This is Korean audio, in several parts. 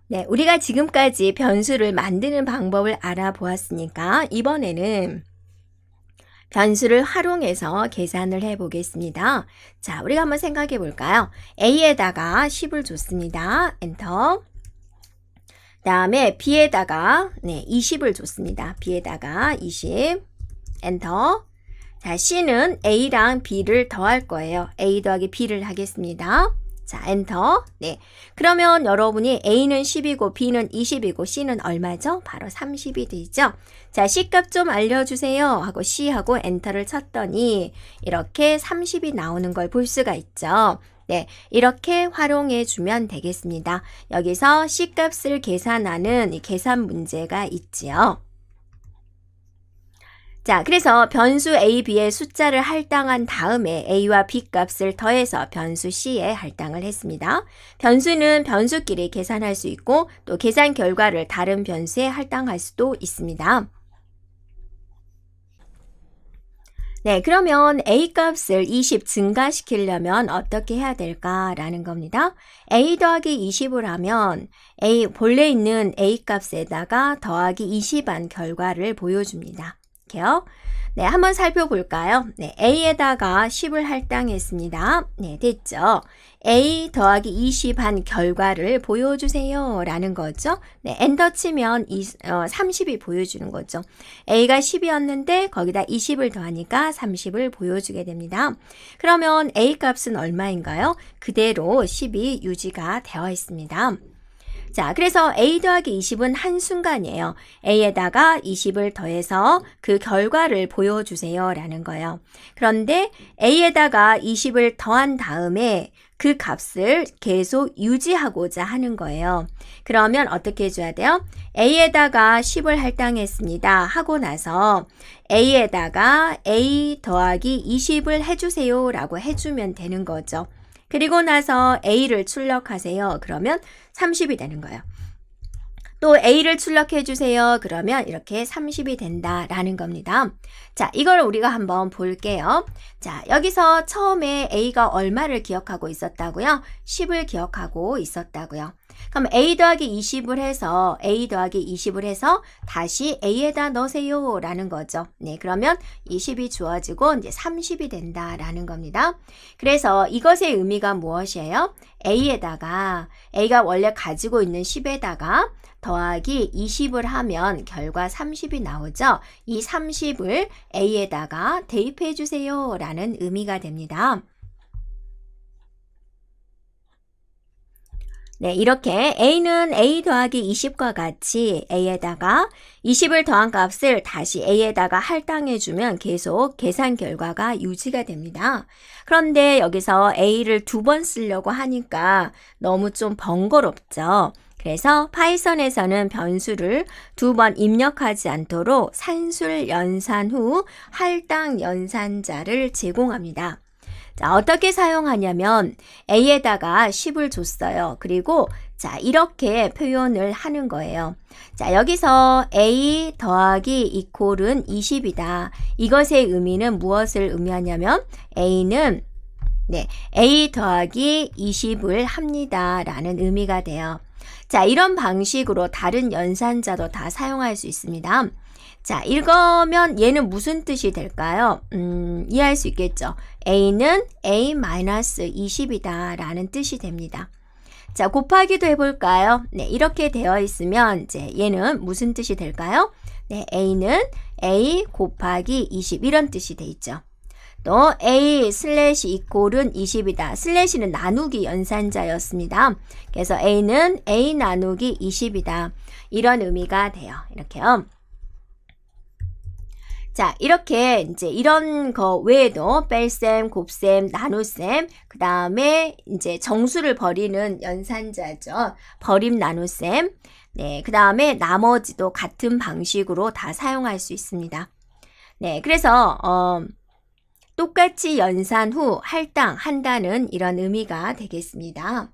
네, 우리가 지금까지 변수를 만드는 방법을 알아보았으니까 이번에는 변수를 활용해서 계산을 해보겠습니다. 자, 우리가 한번 생각해 볼까요? A에다가 10을 줬습니다. 엔터. 다음에 B에다가 20을 줬습니다. B에다가 20. 엔터. 자, C는 A랑 B를 더할 거예요. A 더하기 B를 하겠습니다. 자, 엔터. 네. 그러면 여러분이 A는 10이고 B는 20이고 C는 얼마죠? 바로 30이 되죠. 자, C값 좀 알려주세요 하고 C하고 엔터를 쳤더니 이렇게 30이 나오는 걸 볼 수가 있죠. 네, 이렇게 활용해 주면 되겠습니다. 여기서 C값을 계산하는 이 계산 문제가 있지요. 자, 그래서 변수 A, B의 숫자를 할당한 다음에 A와 B 값을 더해서 변수 C에 할당을 했습니다. 변수는 변수끼리 계산할 수 있고 또 계산 결과를 다른 변수에 할당할 수도 있습니다. 네, 그러면 A 값을 20 증가시키려면 어떻게 해야 될까라는 겁니다. A 더하기 20을 하면 본래 있는 A 값에다가 더하기 20한 결과를 보여줍니다. 이렇게요. 네, 한번 살펴볼까요? 네, A에다가 10을 할당했습니다. 네, 됐죠? A 더하기 20한 결과를 보여주세요 라는 거죠. 네, 엔터 치면 30이 보여주는 거죠. A가 10이었는데 거기다 20을 더하니까 30을 보여주게 됩니다. 그러면 A 값은 얼마인가요? 그대로 10이 유지가 되어 있습니다. 자, 그래서 A 더하기 20은 한순간이에요. A에다가 20을 더해서 그 결과를 보여주세요 라는 거예요. 그런데 A에다가 20을 더한 다음에 그 값을 계속 유지하고자 하는 거예요. 그러면 어떻게 해줘야 돼요? A에다가 10을 할당했습니다 하고 나서 A에다가 A 더하기 20을 해주세요 라고 해주면 되는 거죠. 그리고 나서 A를 출력하세요. 그러면 30이 되는 거예요. 또 A를 출력해 주세요. 그러면 이렇게 30이 된다라는 겁니다. 자, 이걸 우리가 한번 볼게요. 자, 여기서 처음에 A가 얼마를 기억하고 있었다고요? 10을 기억하고 있었다고요. 그럼 A 더하기 20을 해서 다시 A에다 넣으세요 라는 거죠. 네, 그러면 20이 주어지고 이제 30이 된다라는 겁니다. 그래서 이것의 의미가 무엇이에요? A가 원래 가지고 있는 10에다가 더하기 20을 하면 결과 30이 나오죠. 이 30을 A에다가 대입해 주세요 라는 의미가 됩니다. 네, 이렇게 A는 A 더하기 20과 같이 A에다가 20을 더한 값을 다시 A에다가 할당해주면 계속 계산 결과가 유지가 됩니다. 그런데 여기서 A를 2번 쓰려고 하니까 너무 좀 번거롭죠. 그래서 파이썬에서는 변수를 2번 입력하지 않도록 산술 연산 후 할당 연산자를 제공합니다. 자, 어떻게 사용하냐면 A에다가 10을 줬어요. 그리고 자, 이렇게 표현을 하는 거예요. 자, 여기서 A 더하기 이퀄은 20이다. 이것의 의미는 무엇을 의미하냐면 A는 A 더하기 20을 합니다. 라는 의미가 돼요. 자, 이런 방식으로 다른 연산자도 다 사용할 수 있습니다. 자, 읽으면 얘는 무슨 뜻이 될까요? 이해할 수 있겠죠? A는 A-20이다 라는 뜻이 됩니다. 자, 곱하기도 해볼까요? 네, 이렇게 되어 있으면 이제 얘는 무슨 뜻이 될까요? 네, A는 A 곱하기 20 이런 뜻이 돼 있죠. 또 A 슬래시 이퀄은 20이다. 슬래시는 나누기 연산자였습니다. 그래서 A는 A 나누기 20이다. 이런 의미가 돼요. 이렇게요. 자, 이렇게 이제 이런 거 외에도 뺄셈, 곱셈, 나눗셈, 그 다음에 이제 정수를 버리는 연산자죠. 버림 나눗셈. 네, 그 다음에 나머지도 같은 방식으로 다 사용할 수 있습니다. 네, 그래서 똑같이 연산 후 할당한다는 이런 의미가 되겠습니다.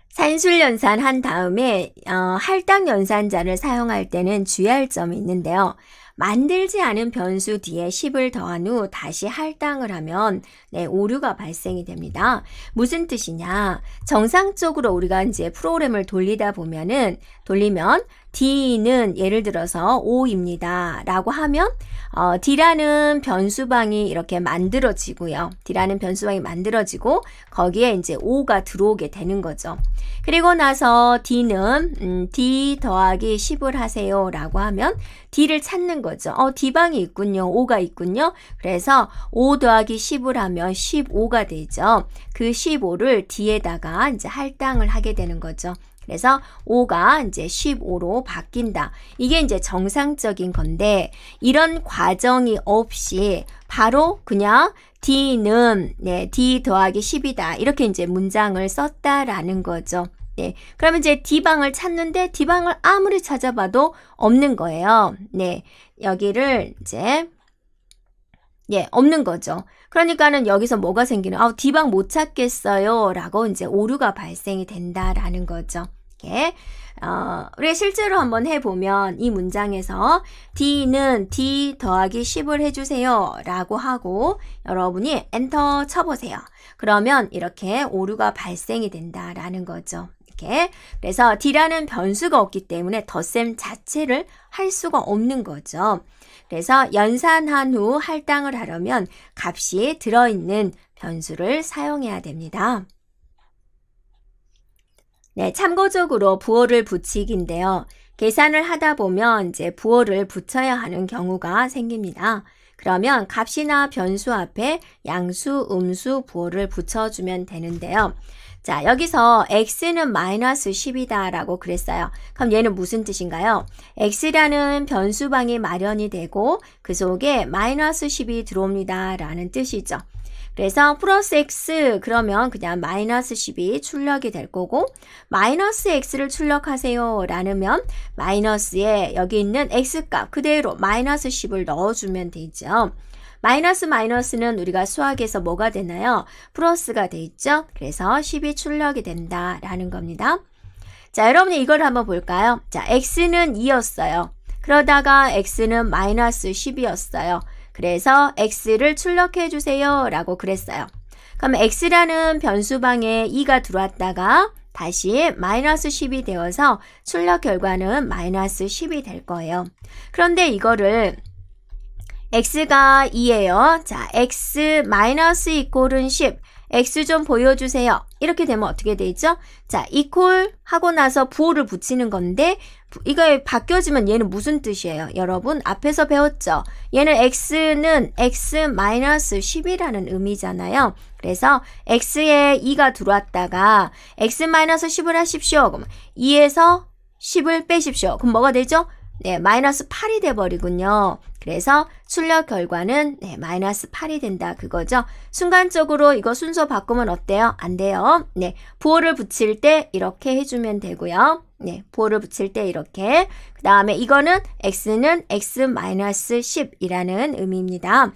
산술 연산한 다음에 할당 연산자를 사용할 때는 주의할 점이 있는데요. 만들지 않은 변수 뒤에 10을 더한 후 다시 할당을 하면 오류가 발생이 됩니다. 무슨 뜻이냐? 정상적으로 우리가 이제 프로그램을 돌리면 D는 예를 들어서 5입니다. 라고 하면 D라는 변수방이 이렇게 만들어지고요. D라는 변수방이 만들어지고 거기에 이제 5가 들어오게 되는 거죠. 그리고 나서 D는 D 더하기 10을 하세요. 라고 하면 D를 찾는 거죠. D방이 있군요. 5가 있군요. 그래서 5 더하기 10을 하면 15가 되죠. 그 15를 D에다가 이제 할당을 하게 되는 거죠. 그래서 5가 이제 15로 바뀐다. 이게 이제 정상적인 건데 이런 과정이 없이 바로 그냥 D는 D 더하기 10이다. 이렇게 이제 문장을 썼다라는 거죠. 네. 그러면 이제 D방을 찾는데 D방을 아무리 찾아봐도 없는 거예요. 네. 여기를 이제 없는 거죠. 그러니까는 여기서 뭐가 생기는? D방 못 찾겠어요. 라고 이제 오류가 발생이 된다라는 거죠. 이렇게. 우리가 실제로 한번 해보면 이 문장에서 D는 D 더하기 10을 해주세요. 라고 하고 여러분이 엔터 쳐보세요. 그러면 이렇게 오류가 발생이 된다라는 거죠. 이렇게. 그래서 D라는 변수가 없기 때문에 덧셈 자체를 할 수가 없는 거죠. 그래서 연산한 후 할당을 하려면 값이 들어있는 변수를 사용해야 됩니다. 네, 참고적으로 부호를 붙이기인데요. 계산을 하다 보면 이제 부호를 붙여야 하는 경우가 생깁니다. 그러면 값이나 변수 앞에 양수, 음수, 부호를 붙여주면 되는데요. 자, 여기서 x는 마이너스 10이다 라고 그랬어요. 그럼 얘는 무슨 뜻인가요? x라는 변수방이 마련이 되고 그 속에 마이너스 10이 들어옵니다 라는 뜻이죠. 그래서 플러스 x 그러면 그냥 마이너스 10이 출력이 될 거고 마이너스 x를 출력하세요 라면 마이너스에 여기 있는 x값 그대로 마이너스 10을 넣어주면 되죠. 마이너스는 우리가 수학에서 뭐가 되나요? 플러스가 돼 있죠. 그래서 10이 출력이 된다라는 겁니다. 자, 여러분이 이걸 한번 볼까요? 자, x는 2였어요. 그러다가 x는 마이너스 10이었어요. 그래서 x를 출력해 주세요 라고 그랬어요. 그럼 x라는 변수방에 2가 들어왔다가 다시 마이너스 10이 되어서 출력 결과는 마이너스 10이 될 거예요. 그런데 이거를 x가 2예요. 자, x 마이너스 이꼴은 10. x 좀 보여주세요. 이렇게 되면 어떻게 되죠? 자, 이퀄 하고 나서 부호를 붙이는 건데 이거 바뀌어지면 얘는 무슨 뜻이에요? 여러분 앞에서 배웠죠? 얘는 x는 x 마이너스 10이라는 의미잖아요. 그래서 x에 2가 들어왔다가 x 마이너스 10을 하십시오. 그럼 2에서 10을 빼십시오. 그럼 뭐가 되죠? 네, 마이너스 8이 돼버리군요. 그래서 출력 결과는 마이너스 8이 된다 그거죠. 순간적으로 이거 순서 바꾸면 어때요? 안 돼요. 네, 부호를 붙일 때 이렇게 해주면 되고요. 네, 부호를 붙일 때 이렇게. 그 다음에 이거는 x는 x 마이너스 10이라는 의미입니다.